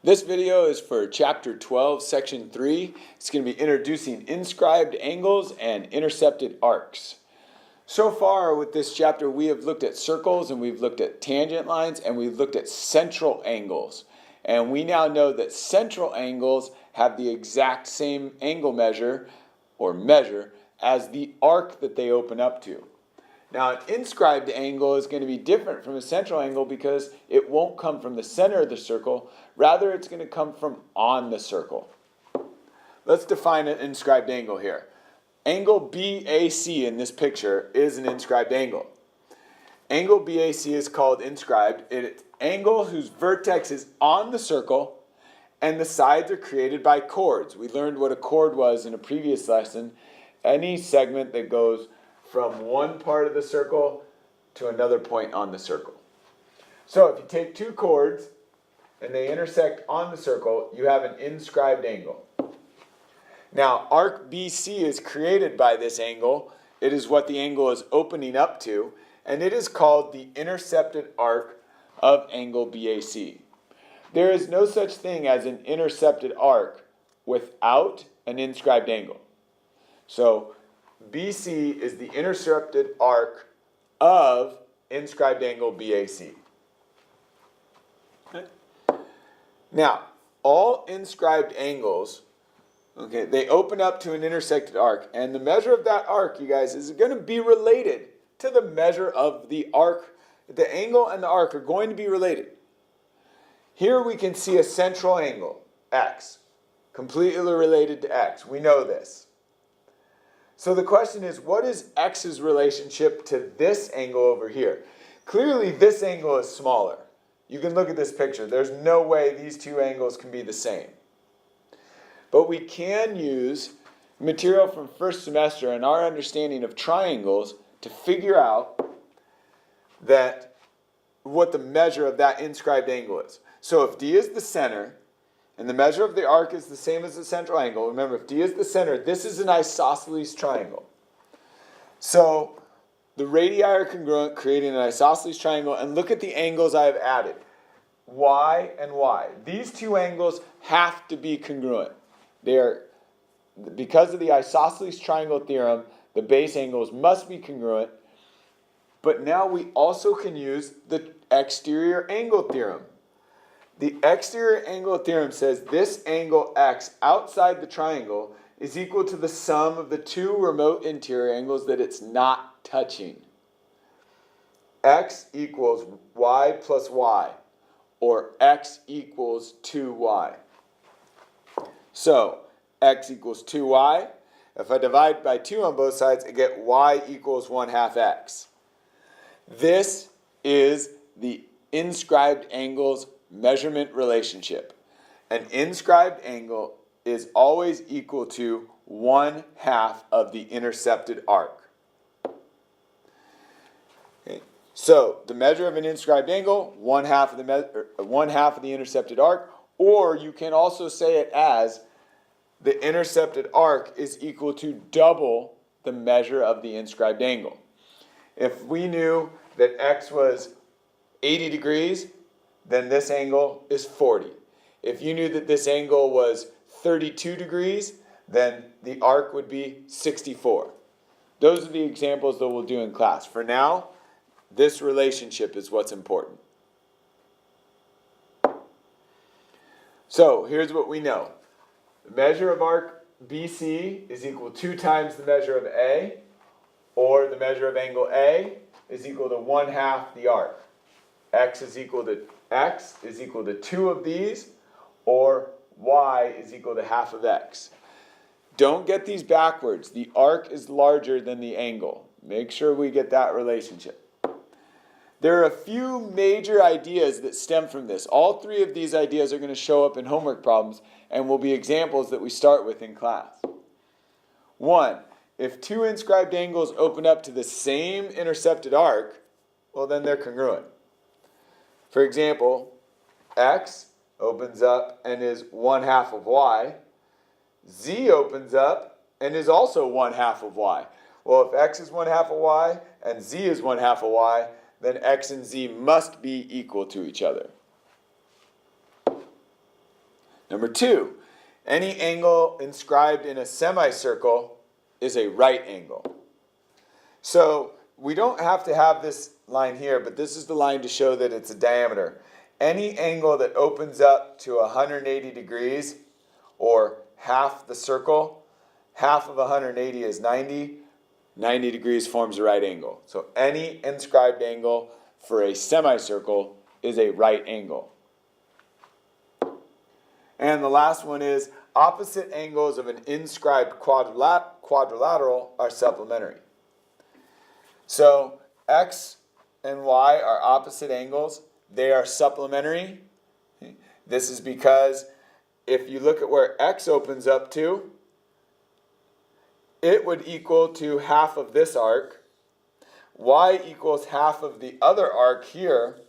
This video is for Chapter 12, Section 3. It's going to be introducing inscribed angles and intercepted arcs. So far with this chapter, we have looked at circles and we've looked at tangent lines and we've looked at central angles. And we now know that central angles have the exact same angle measure as the arc that they open up to. Now, an inscribed angle is going to be different from a central angle because it won't come from the center of the circle. Rather, it's going to come from on the circle. Let's define an inscribed angle here. Angle BAC in this picture is an inscribed angle. Angle BAC is called inscribed. It's an angle whose vertex is on the circle and the sides are created by chords. We learned what a chord was in a previous lesson. Any segment that goes from one part of the circle to another point on the circle. So if you take two chords and they intersect on the circle, you have an inscribed angle. Now, arc BC is created by this angle. It is what the angle is opening up to, and it is called the intercepted arc of angle BAC. There is no such thing as an intercepted arc without an inscribed angle. So BC is the intercepted arc of inscribed angle BAC. Okay. Now, all inscribed angles, they open up to an intersected arc, and the measure of that arc, you guys, is going to be related to the measure of the arc. The angle and the arc are going to be related. Here we can see a central angle, x, completely related to x. We know this. So the question is, what is x's relationship to this angle over here? Clearly, this angle is smaller. You can look at this picture. There's no way these two angles can be the same. But we can use material from first semester and our understanding of triangles to figure out what the measure of that inscribed angle is. So if D is the center, and the measure of the arc is the same as the central angle. Remember, if D is the center, this is an isosceles triangle. So the radii are congruent, creating an isosceles triangle. And look at the angles I have added. Y and Y. These two angles have to be congruent. They are, because of the isosceles triangle theorem, the base angles must be congruent. But now we also can use the exterior angle theorem. The exterior angle theorem says this angle x outside the triangle is equal to the sum of the two remote interior angles that it's not touching. X equals y plus y, or x equals 2y. So x equals 2y. If I divide by 2 on both sides, I get y equals 1/2 x. This is the inscribed angles measurement relationship. An inscribed angle is always equal to 1/2 of the intercepted arc. Okay. So the measure of an inscribed angle, 1/2 of the intercepted arc, or you can also say it as the intercepted arc is equal to double the measure of the inscribed angle. If we knew that x was 80 degrees, then this angle is 40. If you knew that this angle was 32 degrees, then the arc would be 64. Those are the examples that we'll do in class. For now, this relationship is what's important. So here's what we know. The measure of arc BC is equal to 2 times the measure of A, or the measure of angle A is equal to 1/2 the arc. X is equal to 2 of these, or y is equal to 1/2 of x. Don't get these backwards. The arc is larger than the angle. Make sure we get that relationship. There are a few major ideas that stem from this. All three of these ideas are going to show up in homework problems and will be examples that we start with in class. 1. If two inscribed angles open up to the same intercepted arc, well, then they're congruent. For example, x opens up and is 1/2 of y. Z opens up and is also 1/2 of y. Well, if x is 1/2 of y and z is 1/2 of y, then x and z must be equal to each other. Number 2, any angle inscribed in a semicircle is a right angle. So we don't have to have this line here, but this is the line to show that it's a diameter. Any angle that opens up to 180 degrees, or half the circle, half of 180 is 90, 90 degrees forms a right angle. So any inscribed angle for a semicircle is a right angle. And the last one is opposite angles of an inscribed quadrilateral are supplementary. So x and y are opposite angles. They are supplementary. This is because if you look at where x opens up to, it would equal to half of this arc. Y equals half of the other arc here.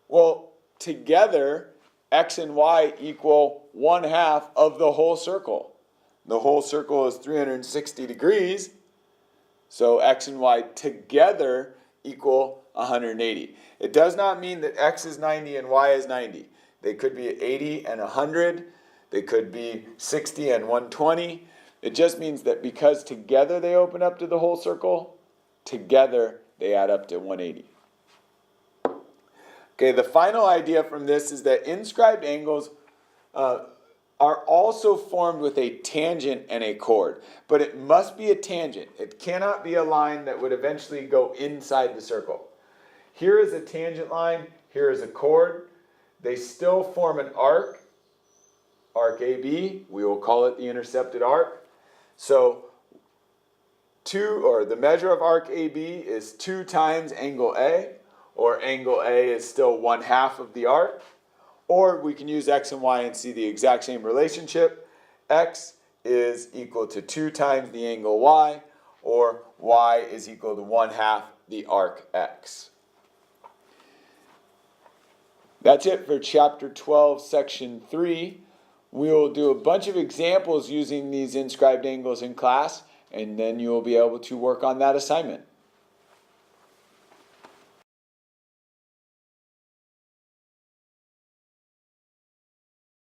Well, together, x and y equal 1/2 of the whole circle. The whole circle is 360 degrees. So x and y together equal 180. It does not mean that x is 90 and y is 90. They could be 80 and 100. They could be 60 and 120. It just means that because together they open up to the whole circle, together they add up to 180. Okay, the final idea from this is that inscribed angles are also formed with a tangent and a chord, but it must be a tangent. It cannot be a line that would eventually go inside the circle. Here is a tangent line, here is a chord. They still form an arc, arc AB. We will call it the intercepted arc. So the measure of arc AB is 2 times angle A, or angle A is still 1/2 of the arc. Or we can use x and y and see the exact same relationship. X is equal to 2 times the angle y, or y is equal to 1/2 the arc x. That's it for chapter 12, section 3. We will do a bunch of examples using these inscribed angles in class, and then you will be able to work on that assignment.